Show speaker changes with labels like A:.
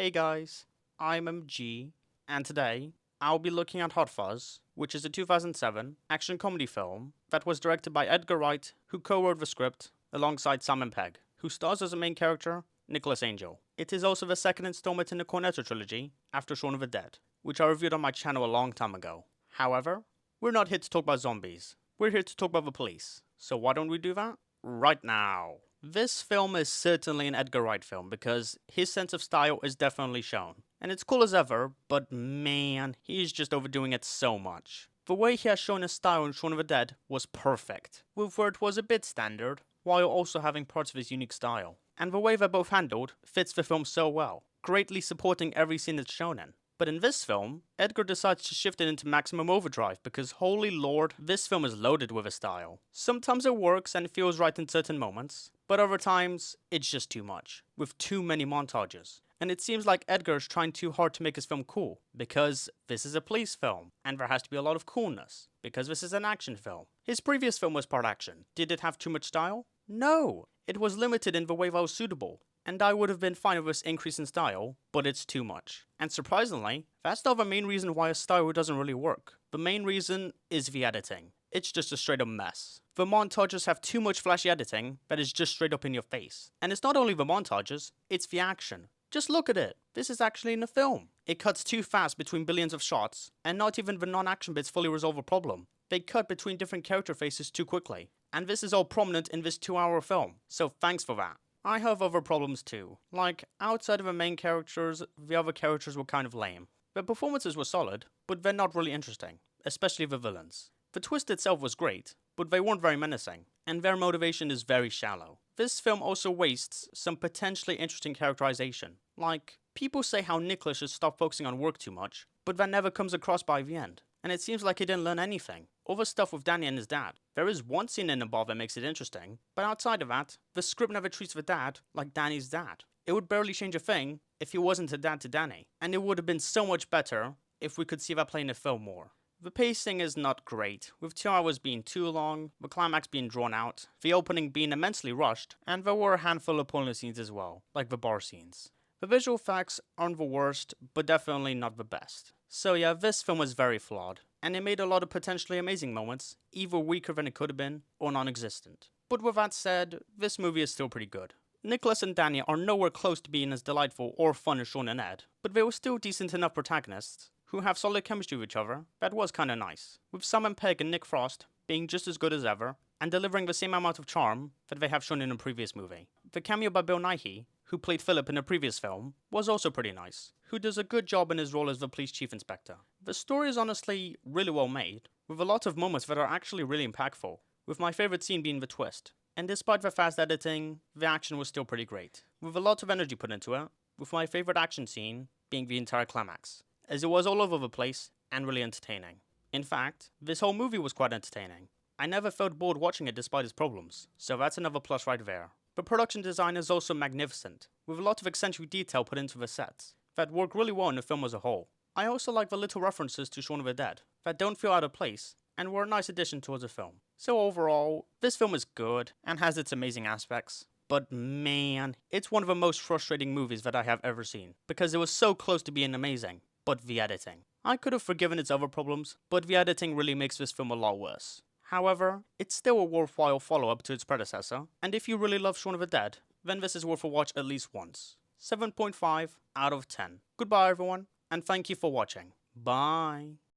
A: Hey guys, I'm MG, and today I'll be looking at Hot Fuzz, which is a 2007 action comedy film that was directed by Edgar Wright, who co-wrote the script alongside Simon Pegg, who stars as the main character, Nicholas Angel. It is also the second installment in the Cornetto Trilogy after Shaun of the Dead, which I reviewed on my channel a long time ago. However, we're not here to talk about zombies, we're here to talk about the police. So why don't we do that right now? This film is certainly an Edgar Wright film because his sense of style is definitely shown. And it's cool as ever, but man, he's just overdoing it so much. The way he has shown his style in Shaun of the Dead was perfect, with where it was a bit standard, while also having parts of his unique style. And the way they're both handled fits the film so well, greatly supporting every scene it's shown in. But in this film, Edgar decides to shift it into maximum overdrive because holy lord, this film is loaded with a style. Sometimes it works and feels right in certain moments, but other times, it's just too much, with too many montages. And it seems like Edgar is trying too hard to make his film cool, because this is a police film, and there has to be a lot of coolness, because this is an action film. His previous film was part action. Did it have too much style? No! It was limited in the way that was suitable, and I would have been fine with this increase in style, but it's too much. And surprisingly, that's not the main reason why a style doesn't really work. The main reason is the editing. It's just a straight up mess. The montages have too much flashy editing that is just straight up in your face. And it's not only the montages, it's the action. Just look at it. This is actually in a film. It cuts too fast between billions of shots, and not even the non-action bits fully resolve a problem. They cut between different character faces too quickly. And this is all prominent in this 2-hour film, so thanks for that. I have other problems too. Like, outside of the main characters, the other characters were kind of lame. Their performances were solid, but they're not really interesting, especially the villains. The twist itself was great, but they weren't very menacing, and their motivation is very shallow. This film also wastes some potentially interesting characterization. Like, people say how Nicholas should stop focusing on work too much, but that never comes across by the end. And it seems like he didn't learn anything. All the stuff with Danny and his dad. There is one scene in the bar that makes it interesting, but outside of that, the script never treats the dad like Danny's dad. It would barely change a thing if he wasn't a dad to Danny, and it would have been so much better if we could see that play in the film more. The pacing is not great, with 2 hours being too long, the climax being drawn out, the opening being immensely rushed, and there were a handful of pointless scenes as well, like the bar scenes. The visual effects aren't the worst, but definitely not the best. So yeah, this film was very flawed, and it made a lot of potentially amazing moments, either weaker than it could have been, or non-existent. But with that said, this movie is still pretty good. Nicholas and Danny are nowhere close to being as delightful or fun as Shaun and Ed, but they were still decent enough protagonists, who have solid chemistry with each other, that was kinda nice. With Simon Pegg and Nick Frost being just as good as ever, and delivering the same amount of charm that they have shown in a previous movie. The cameo by Bill Nighy, who played Philip in a previous film, was also pretty nice, who does a good job in his role as the police chief inspector. The story is honestly really well made, with a lot of moments that are actually really impactful, with my favourite scene being the twist. And despite the fast editing, the action was still pretty great, with a lot of energy put into it, with my favourite action scene being the entire climax, as it was all over the place and really entertaining. In fact, this whole movie was quite entertaining. I never felt bored watching it despite its problems, so that's another plus right there. The production design is also magnificent, with a lot of eccentric detail put into the sets, that work really well in the film as a whole. I also like the little references to Shaun of the Dead, that don't feel out of place, and were a nice addition towards the film. So overall, this film is good, and has its amazing aspects, but man, it's one of the most frustrating movies that I have ever seen, because it was so close to being amazing, but the editing. I could have forgiven its other problems, but the editing really makes this film a lot worse. However, it's still a worthwhile follow-up to its predecessor, and if you really love Shaun of the Dead, then this is worth a watch at least once. 7.5 out of 10. Goodbye everyone, and thank you for watching. Bye.